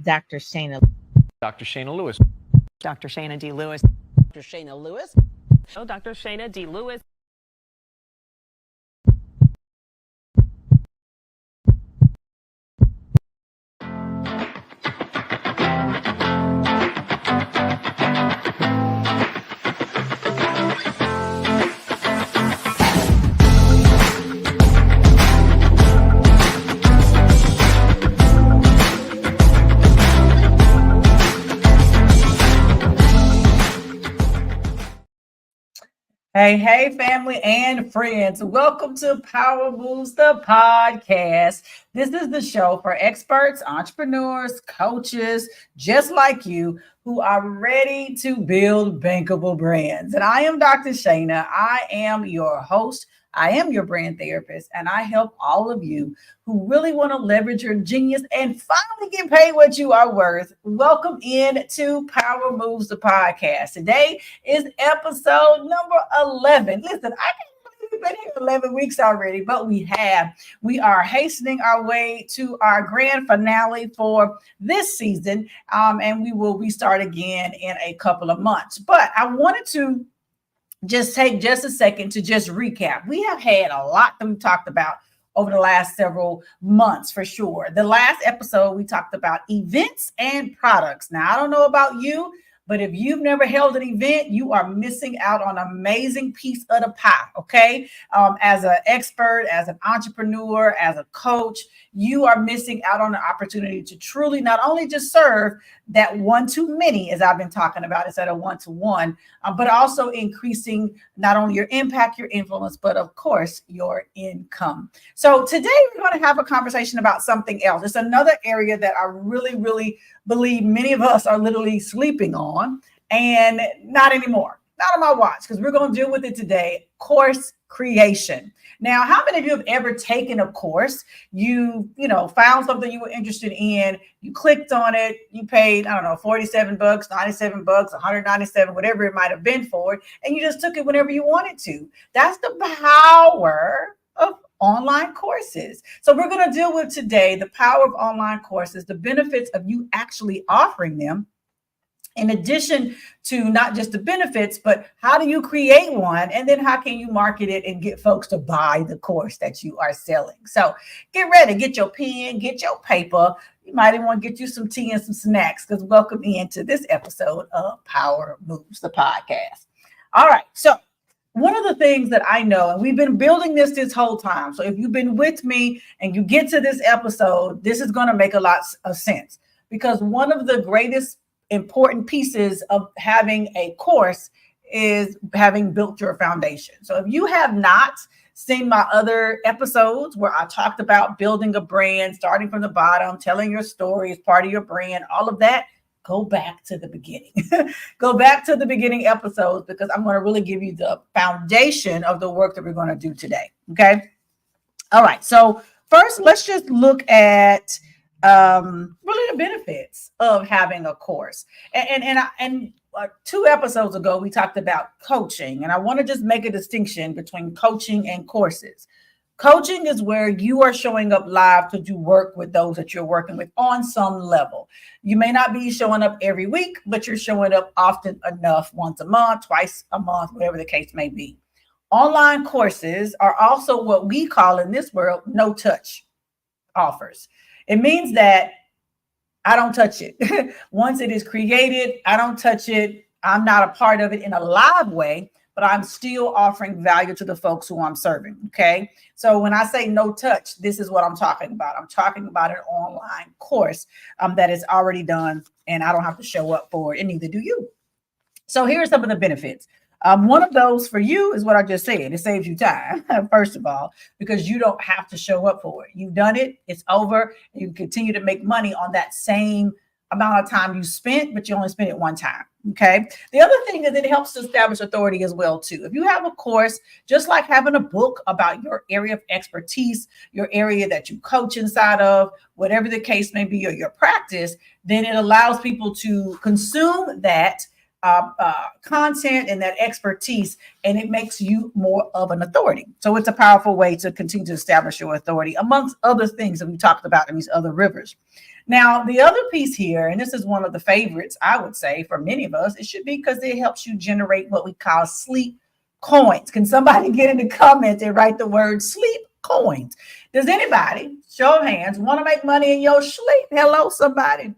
Dr. Shayna. Dr. Shayna Lewis. Dr. Shayna D. Lewis. Dr. Shayna Lewis. Oh, Dr. Shayna D. Lewis. Hey, family and friends. Welcome to Power Moves, the podcast. This is the show for experts, entrepreneurs, coaches, just like you, who are ready to build bankable brands. And I am Dr. Shayna. I am your host. I am your brand therapist, and I help all of you who really want to leverage your genius and finally get paid what you are worth. Welcome in to Power Moves, the podcast. Today is episode number 11. Listen, I can't believe we've been here 11 weeks already, but we have. We are hastening our way to our grand finale for this season, and we will restart again in a couple of months. But I wanted to just take just a second to just recap. We have had a lot that we talked about over the last several months for sure. The last episode, we talked about events and products. Now, I don't know about you, but if you've never held an event, you are missing out on an amazing piece of the pie, okay? As an expert, as an entrepreneur, as a coach, you are missing out on the opportunity to truly not only just serve that one-to-many, as I've been talking about, instead of one-to-one, but also increasing not only your impact, your influence, but of course, your income. So today we're going to have a conversation about something else. It's another area that I really believe many of us are literally sleeping on, and not anymore. Not on my watch, because we're going to deal with it today. Course creation. Now, how many of you have ever taken a course? You found something you were interested in, you clicked on it, you paid, I don't know, 47 bucks, 97 bucks, 197, whatever it might have been for it, and you just took it whenever you wanted to. That's the power of online courses. So we're going to deal with today the power of online courses, the benefits of you actually offering them, in addition to not just the benefits, but how do you create one? And then how can you market it and get folks to buy the course that you are selling? So get ready, get your pen, get your paper. You might even want to get you some tea and some snacks, because welcome into this episode of Power Moves, the podcast. All right. So one of the things that I know, and we've been building this whole time. So if you've been with me and you get to this episode, this is going to make a lot of sense, because one of the greatest important pieces of having a course is having built your foundation. So if you have not seen my other episodes where I talked about building a brand, starting from the bottom, telling your story as part of your brand, all of that, go back to the beginning. Go back to the beginning episodes, because I'm going to really give you the foundation of the work that we're going to do today. Okay. All right. So first, let's just look at really the benefits of having a course. And 2 episodes ago, we talked about coaching, and I want to just make a distinction between coaching and courses. Coaching is where you are showing up live to do work with those that you're working with on some level. You may not be showing up every week, but you're showing up often enough, once a month, twice a month, whatever the case may be. Online courses are also what we call in this world no-touch offers. It means that I don't touch it. Once it is created, I don't touch it. I'm not a part of it in a live way, but I'm still offering value to the folks who I'm serving. Okay. So when I say no touch, this is what I'm talking about. I'm talking about an online course that is already done, and I don't have to show up for it, and neither do you. So here are some of the benefits. One of those for you is what I just said. It saves you time, first of all, because you don't have to show up for it. You've done it. It's over. You continue to make money on that same amount of time you spent, but you only spent it one time. Okay. The other thing is it helps to establish authority as well, too. If you have a course, just like having a book about your area of expertise, your area that you coach inside of, whatever the case may be, or your practice, then it allows people to consume that content and that expertise, and it makes you more of an authority. So it's a powerful way to continue to establish your authority, amongst other things that we talked about in these other rivers. Now, the other piece here, and this is one of the favorites, I would say, for many of us, it should be because it helps you generate what we call sleep coins. Can somebody get in the comments and write the word sleep coins? Does anybody, show of hands, want to make money in your sleep? Hello, somebody.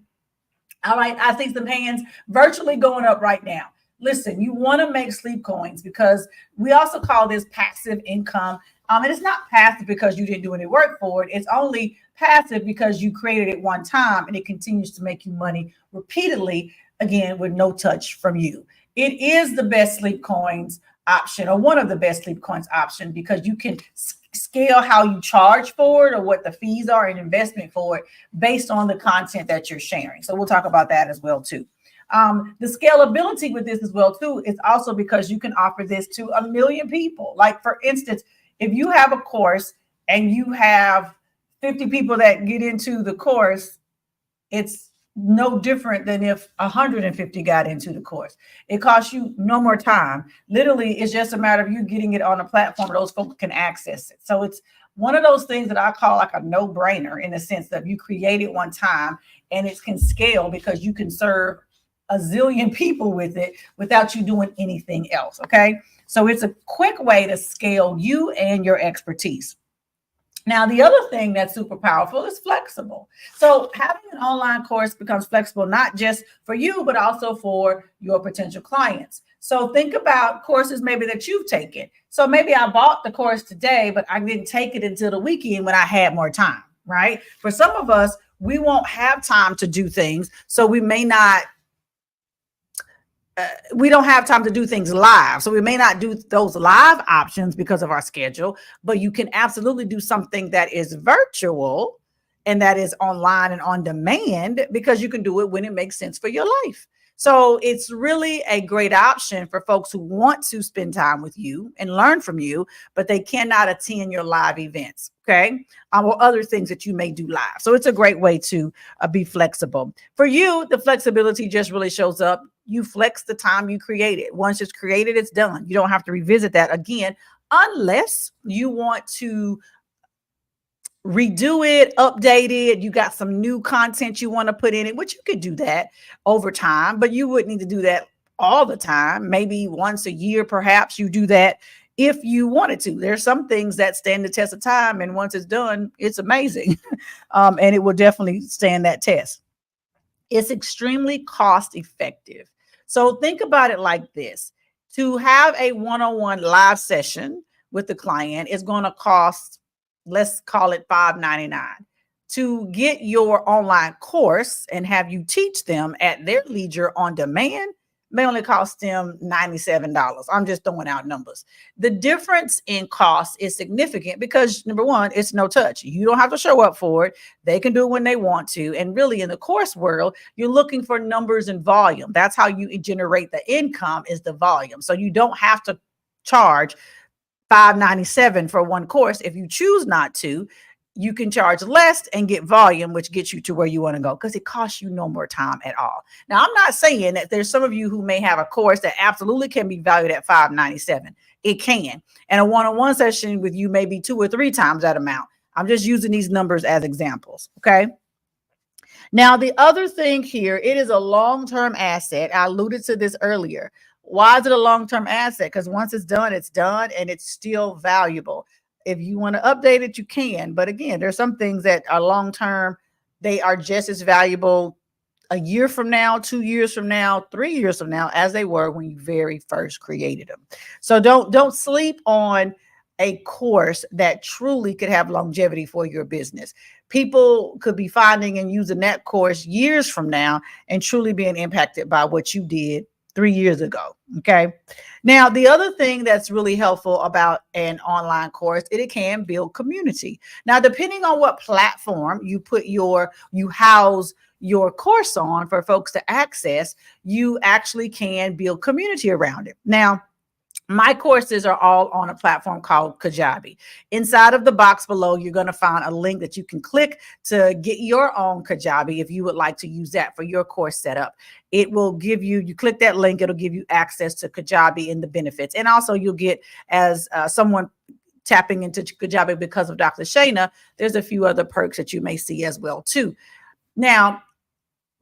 All right, I see some hands virtually going up right now. Listen, you want to make sleep coins because we also call this passive income. And it's not passive because you didn't do any work for it. It's only passive because you created it one time and it continues to make you money repeatedly, again, with no touch from you. It is the best sleep coins option, or one of the best sleep coins option, because you can scale how you charge for it or what the fees are and investment for it based on the content that you're sharing. So we'll talk about that as well too. The scalability with this as well too is also because you can offer this to 1 million people. Like, for instance, if you have a course and you have 50 people that get into the course, it's no different than if 150 got into the course. It costs you no more time. Literally, it's just a matter of you getting it on a platform where those folks can access it. So it's one of those things that I call like a no-brainer, in the sense that you create it one time and it can scale because you can serve a zillion people with it without you doing anything else. Okay. So it's a quick way to scale you and your expertise. Now, the other thing that's super powerful is flexible. So having an online course becomes flexible, not just for you, but also for your potential clients. So think about courses maybe that you've taken. So maybe I bought the course today, but I didn't take it until the weekend when I had more time, right? For some of us, we won't have time to do things. So we may not we don't have time to do things live. So we may not do those live options because of our schedule, but you can absolutely do something that is virtual and that is online and on demand, because you can do it when it makes sense for your life. So it's really a great option for folks who want to spend time with you and learn from you, but they cannot attend your live events, okay? Or other things that you may do live. So it's a great way to be flexible. For you, the flexibility just really shows up. You flex the time you created. Once it's created, it's done. You don't have to revisit that again, unless you want to redo it, update it. You got some new content you want to put in it, which you could do that over time, but you wouldn't need to do that all the time. Maybe once a year, perhaps you do that if you wanted to. There's some things that stand the test of time, and once it's done, it's amazing. And it will definitely stand that test. It's extremely cost effective. So think about it like this. To have a one-on-one live session with the client is going to cost, let's call it $5.99. To get your online course and have you teach them at their leisure on demand may only cost them $97. I'm just throwing out numbers. The difference in cost is significant because, number one, it's no touch. You don't have to show up for it. They can do it when they want to. And really, in the course world, you're looking for numbers and volume. That's how you generate the income, is the volume. So you don't have to charge $5.97 for one course. If you choose not to, you can charge less and get volume, which gets you to where you want to go, because it costs you no more time at all. Now, I'm not saying that there's some of you who may have a course that absolutely can be valued at $5.97. It can. And a one-on-one session with you may be 2 or 3 times that amount. I'm just using these numbers as examples. Okay. Now, the other thing here, it is a long-term asset. I alluded to this earlier. Why is it a long-term asset? Because once it's done, and it's still valuable. If you want to update it, you can. But again, there's some things that are long-term. They are just as valuable a year from now, 2 years from now, 3 years from now, as they were when you very first created them. So don't sleep on a course that truly could have longevity for your business. People could be finding and using that course years from now and truly being impacted by what you did 3 years ago. Okay. Now, the other thing that's really helpful about an online course, it can build community. Now, depending on what platform you house your course on for folks to access, you actually can build community around it. Now, My courses are all on a platform called Kajabi. Inside of the box below, you're going to find a link that you can click to get your own Kajabi if you would like to use that for your course setup. It will give you, you click that link, it'll give you access to Kajabi and the benefits. And also you'll get, as someone tapping into Kajabi because of Dr. Shayna, there's a few other perks that you may see as well too. Now,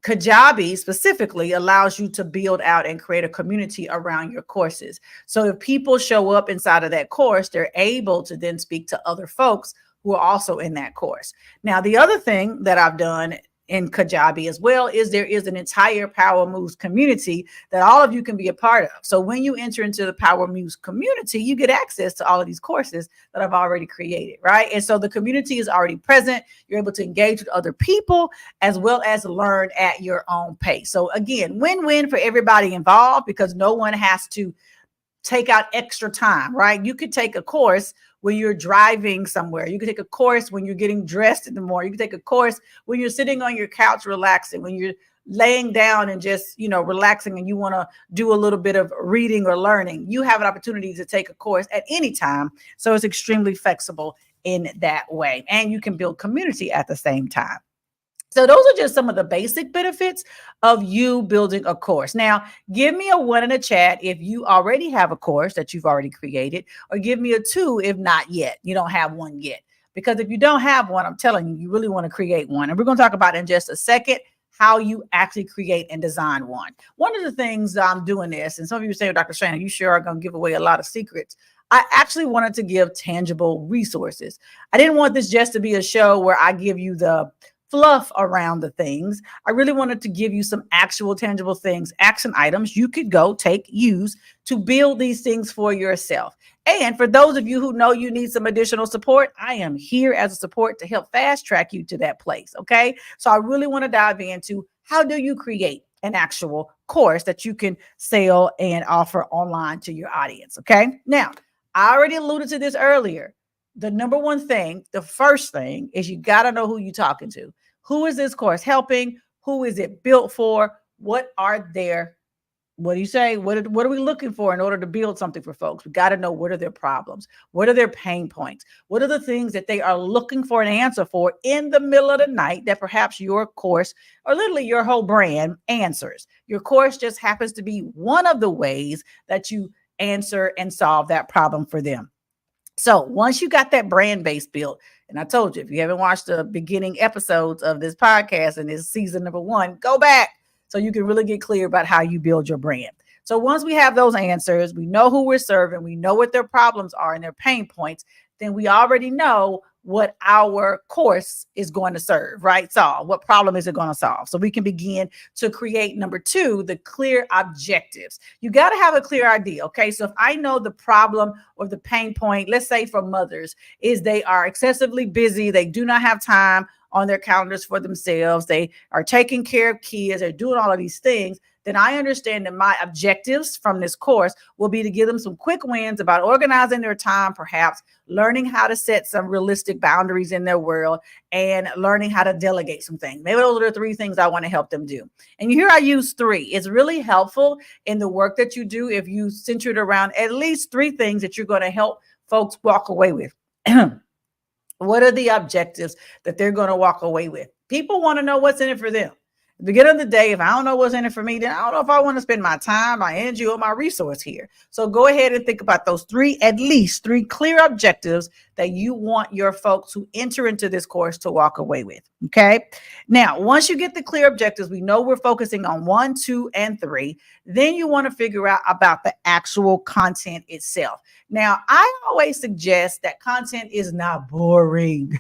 Kajabi specifically allows you to build out and create a community around your courses. So if people show up inside of that course, they're able to then speak to other folks who are also in that course. Now, the other thing that I've done in Kajabi as well is there is an entire Power Moves community that all of you can be a part of. So when you enter into the Power Moves community, you get access to all of these courses that I've already created, right? And so the community is already present. You're able to engage with other people as well as learn at your own pace. So again, win-win for everybody involved because no one has to take out extra time, right? You could take a course when you're driving somewhere. You could take a course when you're getting dressed in the morning. You could take a course when you're sitting on your couch relaxing, when you're laying down and just, relaxing and you want to do a little bit of reading or learning. You have an opportunity to take a course at any time. So it's extremely flexible in that way. And you can build community at the same time. So those are just some of the basic benefits of you building a course. Now, give me a 1 in the chat if you already have a course that you've already created, or give me a 2 if not yet. You don't have one yet. Because if you don't have one, I'm telling you, you really want to create one. And we're going to talk about in just a second how you actually create and design one. One of the things I'm doing this, and some of you say, Dr. Shana, you sure are going to give away a lot of secrets. I actually wanted to give tangible resources. I didn't want this just to be a show where I give you the fluff around the things. I really wanted to give you some actual tangible things, action items you could go use to build these things for yourself. And for those of you who know you need some additional support, I am here as a support to help fast track you to that place. Okay. So I really want to dive into how do you create an actual course that you can sell and offer online to your audience. Okay. Now, I already alluded to this earlier. The number one thing, the first thing is you got to know who you're talking to. Who is this course helping? Who is it built for? What are their, what do you say? What are we looking for in order to build something for folks? We got to know what are their problems? What are their pain points? What are the things that they are looking for an answer for in the middle of the night that perhaps your course or literally your whole brand answers? Your course just happens to be one of the ways that you answer and solve that problem for them. So once you got that brand base built, and I told you, if you haven't watched the beginning episodes of this podcast and this season number 1, go back so you can really get clear about how you build your brand. So once we have those answers, we know who we're serving, we know what their problems are and their pain points, then we already know what our course is going to serve, right? Solve. What problem is it going to solve? So we can begin to create number 2, the clear objectives. You got to have a clear idea. Okay. So if I know the problem or the pain point, let's say for mothers, is they are excessively busy. They do not have time on their calendars for themselves. They are taking care of kids. They're doing all of these things. Then I understand that my objectives from this course will be to give them some quick wins about organizing their time, perhaps learning how to set some realistic boundaries in their world, and learning how to delegate some things. Maybe those are the 3 things I want to help them do. And here I use 3. It's really helpful in the work that you do if you center it around at least 3 things that you're going to help folks walk away with. What are the objectives that they're going to walk away with? People want to know what's in it for them. At the beginning of the day, if I don't know what's in it for me, then I don't know if I want to spend my time, my energy, or my resource here. So go ahead and think about those 3, at least 3 clear objectives that you want your folks who enter into this course to walk away with. Okay. Now, once you get the clear objectives, we know we're focusing on 1, 2, and 3. Then you want to figure out about the actual content itself. Now, I always suggest that content is not boring.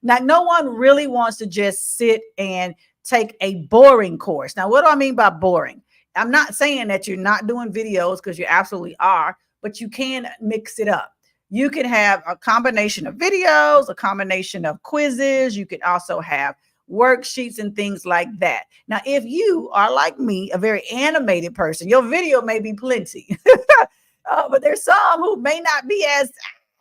Now, no one really wants to just sit and take a boring course. Now, what do I mean by boring? I'm not saying that you're not doing videos, because you absolutely are, but you can mix it up. You can have a combination of videos, a combination of quizzes. You can also have worksheets and things like that. Now, if you are like me, a very animated person, your video may be plenty, but there's some who may not be as,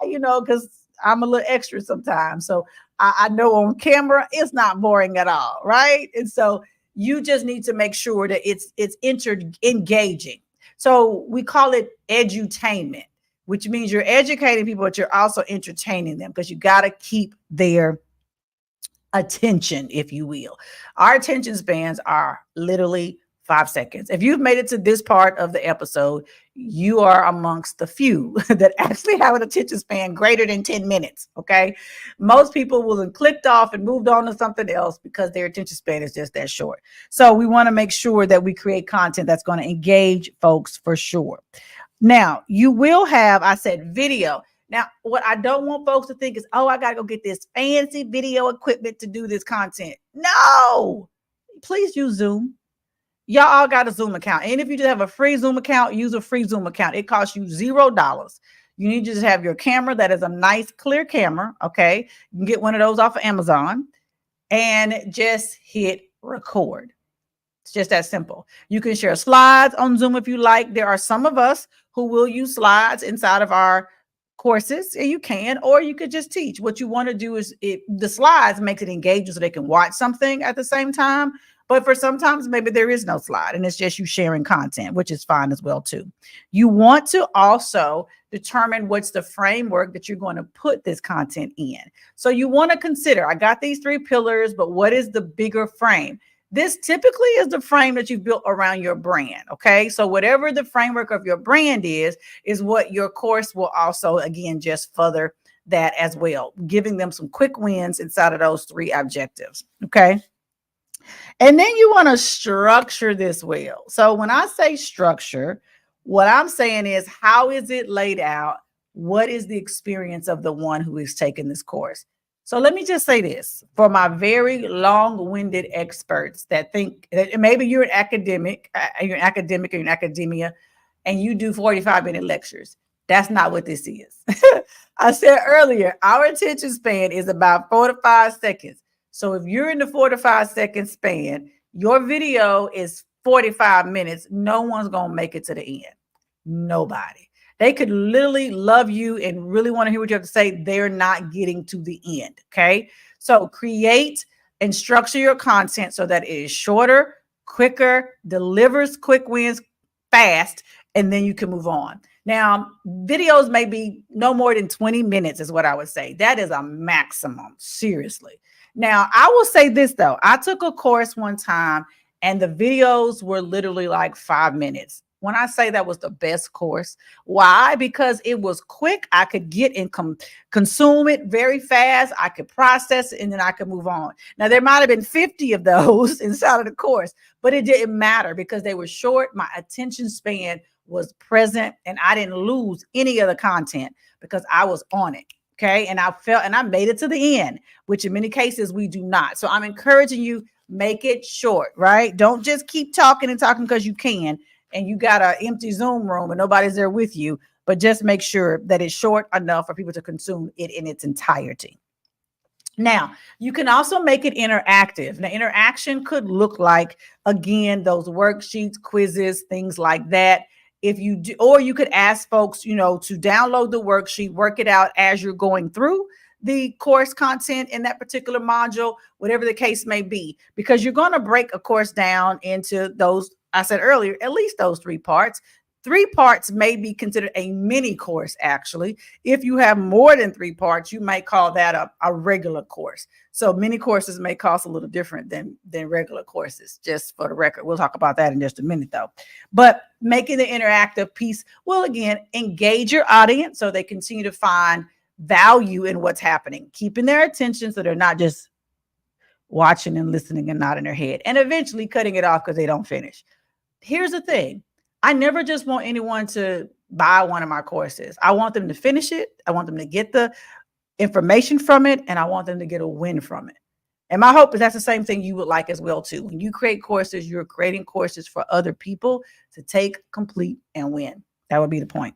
because I'm a little extra sometimes. So I know on camera, it's not boring at all, right? And so you just need to make sure that it's engaging. So we call it edutainment, which means you're educating people, but you're also entertaining them because you got to keep their attention, if you will. Our attention spans are literally 5 seconds. If you've made it to this part of the episode, you are amongst the few that actually have an attention span greater than 10 minutes. Okay. Most people will have clicked off and moved on to something else because their attention span is just that short. So we want to make sure that we create content that's going to engage folks for sure. Now, you will have, I said, video. Now, what I don't want folks to think is, oh, I got to go get this fancy video equipment to do this content. No, please use Zoom. Y'all all got a Zoom account. And if you just have a free Zoom account, use a free Zoom account. It costs you $0. You need to just have your camera that is a nice, clear camera. Okay. You can get one of those off of Amazon and just hit record. It's just that simple. You can share slides on Zoom if you like. There are some of us who will use slides inside of our courses, and you can, or you could just teach. What you want to do is the slides makes it engaging so they can watch something at the same time. But for sometimes maybe there is no slide and it's just you sharing content, which is fine as well too. You want to also determine what's the framework that you're going to put this content in. So you want to consider, I got these 3 pillars, but what is the bigger frame? This typically is the frame that you've built around your brand. Okay. So whatever the framework of your brand is what your course will also, again, just further that as well, giving them some quick wins inside of those 3 objectives. Okay. And then you want to structure this well. So when I say structure, what I'm saying is, how is it laid out? What is the experience of the one who is taking this course? So let me just say this for my very long-winded experts that think that maybe you're an academic or you're in academia and you do 45-minute lectures. That's not what this is. I said earlier, our attention span is about 4 to 5 seconds. So if you're in the 4 to 5 second span, your video is 45 minutes. No one's going to make it to the end. Nobody. They could literally love you and really want to hear what you have to say. They're not getting to the end. Okay. So create and structure your content so that it is shorter, quicker, delivers quick wins fast, and then you can move on. Now, videos may be no more than 20 minutes is what I would say. That is a maximum, seriously. Now, I will say this, though. I took a course one time and the videos were literally like 5 minutes. When I say that was the best course, why? Because it was quick. I could get and consume it very fast. I could process it and then I could move on. Now, there might have been 50 of those inside of the course, but it didn't matter because they were short. My attention span was present and I didn't lose any of the content because I was on it. Okay. And I made it to the end, which in many cases we do not. So I'm encouraging you, make it short, right? Don't just keep talking and talking because you can. And you got an empty Zoom room and nobody's there with you, but just make sure that it's short enough for people to consume it in its entirety. Now, you can also make it interactive. Now, interaction could look like, again, those worksheets, quizzes, things like that. If you do, or you could ask folks, to download the worksheet, work it out as you're going through the course content in that particular module, whatever the case may be, because you're going to break a course down into those, I said earlier, at least those 3 parts. 3 parts may be considered a mini course, actually. If you have more than 3 parts, you might call that a regular course. So mini courses may cost a little different than regular courses, just for the record. We'll talk about that in just a minute, though. But making the interactive piece will, again, engage your audience so they continue to find value in what's happening, keeping their attention so they're not just watching and listening and nodding their head, and eventually cutting it off because they don't finish. Here's the thing. I never just want anyone to buy one of my courses. I want them to finish it. I want them to get the information from it, and I want them to get a win from it. And my hope is that's the same thing you would like as well, too. When you create courses, you're creating courses for other people to take, complete, and win. That would be the point.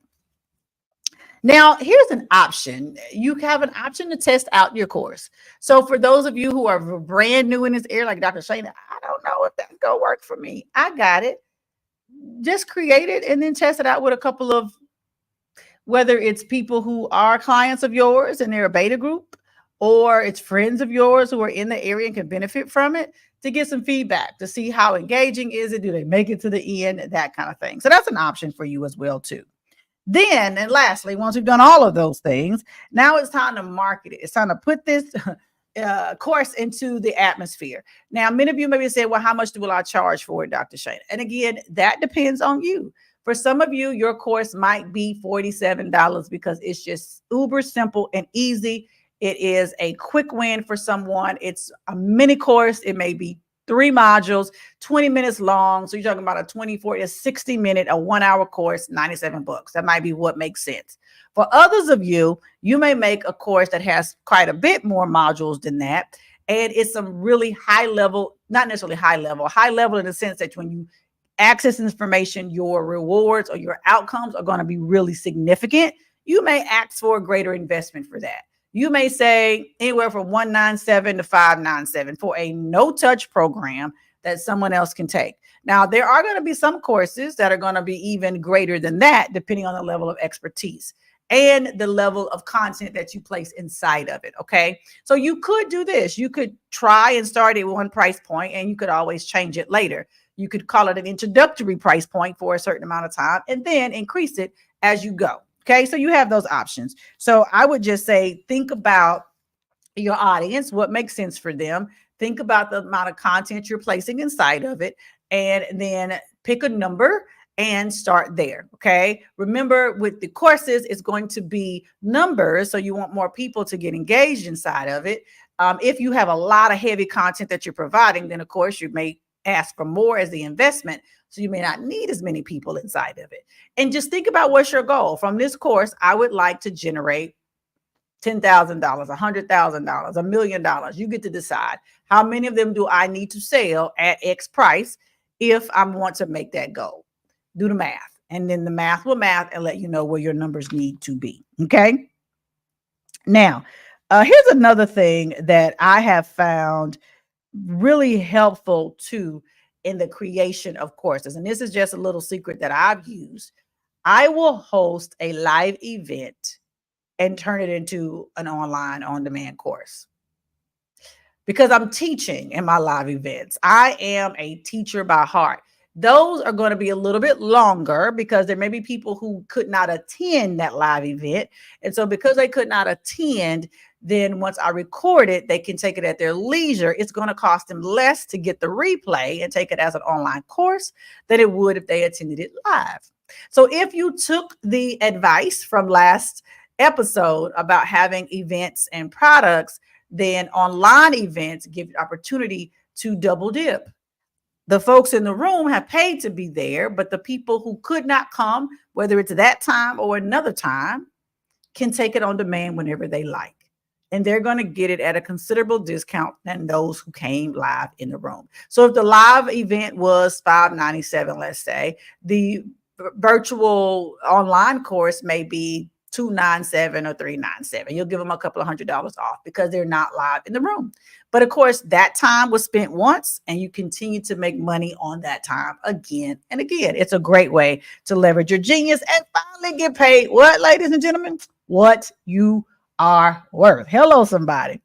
Now, here's an option. You have an option to test out your course. So for those of you who are brand new in this area, like Dr. Shana, I don't know if that's going to work for me. I got it. Just create it and then test it out with a couple of, whether it's people who are clients of yours and they're a beta group, or it's friends of yours who are in the area and can benefit from it. to get some feedback, to see how engaging is it? Do they make it to the end? That kind of thing. So that's an option for you as well too. Then, and lastly, once we've done all of those things, now it's time to market it. It's time to put this course into the atmosphere. Now, many of you maybe say, well, how much will I charge for it, Dr. Shane? And again, that depends on you. For some of you, your course might be $47 because it's just uber simple and easy. It is a quick win for someone. It's a mini course. It may be 3 modules, 20 minutes long. So you're talking about a 24 to 60 minute, a 1 hour course, 97 books. That might be what makes sense. For others of you, you may make a course that has quite a bit more modules than that. And it's some really high level, not necessarily high level in the sense that when you access information, your rewards or your outcomes are going to be really significant. You may ask for a greater investment for that. You may say anywhere from $197 to $597 for a no-touch program that someone else can take. Now, there are going to be some courses that are going to be even greater than that, depending on the level of expertise and the level of content that you place inside of it. Okay. So you could do this. You could try and start at one price point, and you could always change it later. You could call it an introductory price point for a certain amount of time and then increase it as you go. Okay. So you have those options. So I would just say, think about your audience, what makes sense for them. Think about the amount of content you're placing inside of it, and then pick a number and start there. Okay. Remember, with the courses, it's going to be numbers. So you want more people to get engaged inside of it. If you have a lot of heavy content that you're providing, then of course you may ask for more as the investment. So you may not need as many people inside of it. And just think about what's your goal. From this course, I would like to generate $10,000, $100,000, $1 million. You get to decide how many of them do I need to sell at X price if I want to make that goal. Do the math, and then the math will math and let you know where your numbers need to be. Okay. Now, here's another thing that I have found really helpful too in the creation of courses. And this is just a little secret that I've used. I will host a live event and turn it into an online on-demand course because I'm teaching in my live events. I am a teacher by heart. Those are going to be a little bit longer because there may be people who could not attend that live event. And so because they could not attend, then once I record it, they can take it at their leisure. It's going to cost them less to get the replay and take it as an online course than it would if they attended it live. So if you took the advice from last episode about having events and products, then online events give you opportunity to double dip. The folks in the room have paid to be there, but the people who could not come, whether it's that time or another time, can take it on demand whenever they like. And they're going to get it at a considerable discount than those who came live in the room. So if the live event was $597, let's say, the virtual online course may be $297 or $397. You'll give them a couple of $100 off because they're not live in the room. But of course, that time was spent once, and you continue to make money on that time again and again. It's a great way to leverage your genius and finally get paid. What, ladies and gentlemen? What you are worth. Hello, somebody.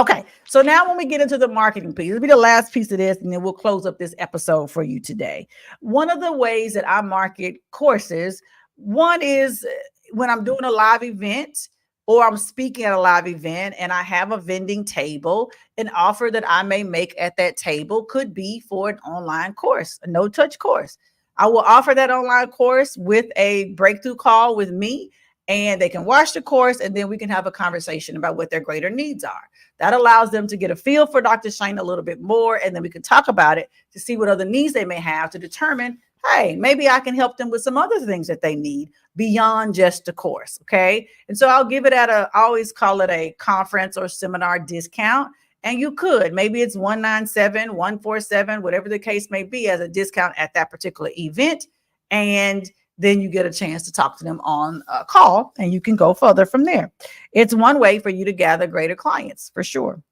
Okay, so now when we get into the marketing piece, it'll be the last piece of this, and then we'll close up this episode for you today. One of the ways that I market courses, one is when I'm doing a live event or I'm speaking at a live event and I have a vending table, an offer that I may make at that table could be for an online course, a no-touch course. I will offer that online course with a breakthrough call with me, and they can watch the course, and then we can have a conversation about what their greater needs are. That allows them to get a feel for Dr. Shane a little bit more, and then we can talk about it to see what other needs they may have to determine, hey, maybe I can help them with some other things that they need beyond just the course. Okay. And so I'll give it I always call it a conference or seminar discount. And you could, maybe it's $197, $147, whatever the case may be, as a discount at that particular event. And then you get a chance to talk to them on a call, and you can go further from there. It's one way for you to gather greater clients, for sure.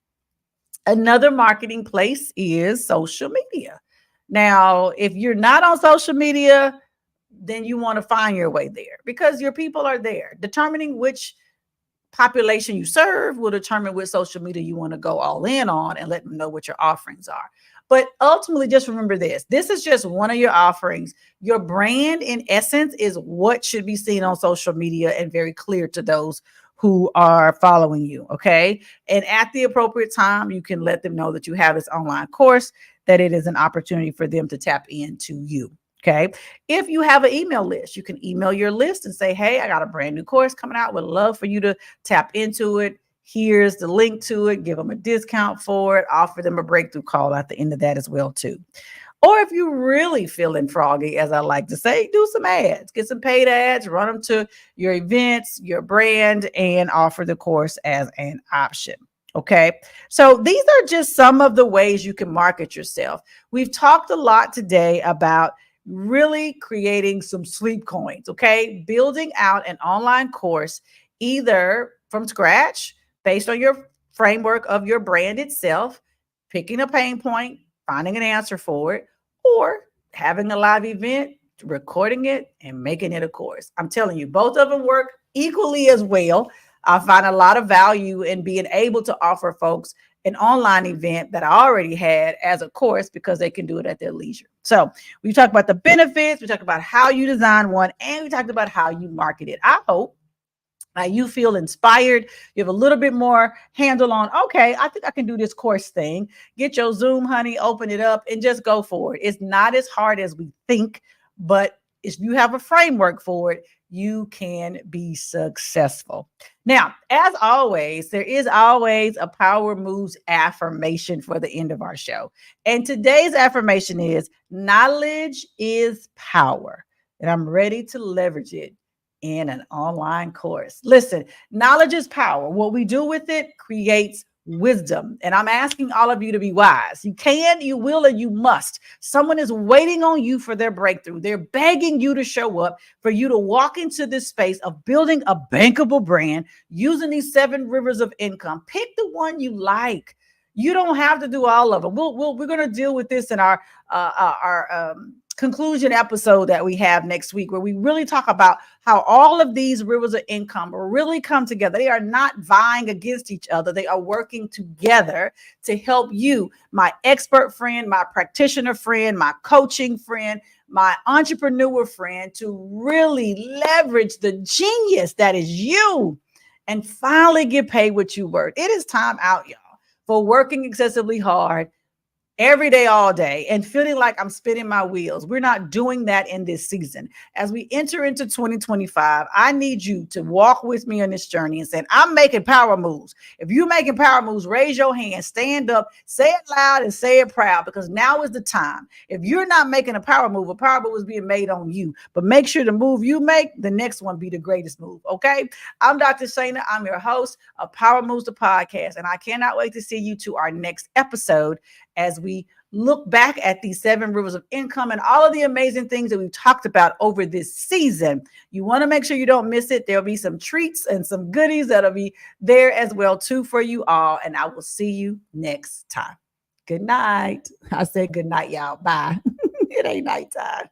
Another marketing place is social media. Now, if you're not on social media, then you want to find your way there because your people are there. Determining which population you serve will determine what social media you want to go all in on and let them know what your offerings are. But ultimately, just remember this. This is just one of your offerings. Your brand, in essence, is what should be seen on social media and very clear to those who are following you, okay? And at the appropriate time, you can let them know that you have this online course, that it is an opportunity for them to tap into you, okay? If you have an email list, you can email your list and say, hey, I got a brand new course coming out. Would love for you to tap into it. Here's the link to it. Give them a discount for it. Offer them a breakthrough call at the end of that as well, too. Or if you're really feeling froggy, as I like to say, do some ads. Get some paid ads, run them to your events, your brand, and offer the course as an option. Okay, so these are just some of the ways you can market yourself. We've talked a lot today about really creating some sleep coins, okay? Building out an online course either from scratch based on your framework of your brand itself, picking a pain point, finding an answer for it, or having a live event, recording it, and making it a course. I'm telling you, both of them work equally as well. I find a lot of value in being able to offer folks an online event that I already had as a course because they can do it at their leisure. So we talked about the benefits, we talked about how you design one, and we talked about how you market it. I hope you feel inspired. You have a little bit more handle on, okay, I think I can do this course thing. Get your Zoom, honey, open it up and just go for it. It's not as hard as we think, but if you have a framework for it, you can be successful. Now, as always, there is always a Power Moves affirmation for the end of our show. And today's affirmation is knowledge is power, and I'm ready to leverage it in an online course. Listen, knowledge is power. What we do with it creates wisdom. And I'm asking all of you to be wise. You can, you will, and you must. Someone is waiting on you for their breakthrough. They're begging you to show up, for you to walk into this space of building a bankable brand using these 7 rivers of income. Pick the one you like. You don't have to do all of them. We're going to deal with this in our conclusion episode that we have next week, where we really talk about how all of these rivers of income really come together. They are not vying against each other. They are working together to help you, my expert friend, my practitioner friend, my coaching friend, my entrepreneur friend, to really leverage the genius that is you and finally get paid what you worth. It is time out, y'all, for working excessively hard every day, all day, and feeling like I'm spinning my wheels. We're not doing that in this season. As we enter into 2025, I need you to walk with me on this journey and say, I'm making power moves. If you're making power moves, raise your hand, stand up, say it loud and say it proud, because now is the time. If you're not making a power move is being made on you. But make sure the move you make, the next one be the greatest move, okay? I'm Dr. Shana. I'm your host of Power Moves, the podcast, and I cannot wait to see you to our next episode as we look back at these 7 rivers of income and all of the amazing things that we've talked about over this season. You want to make sure you don't miss it. There'll be some treats and some goodies that'll be there as well too for you all. And I will see you next time. Good night. I said good night, y'all. Bye. It ain't nighttime.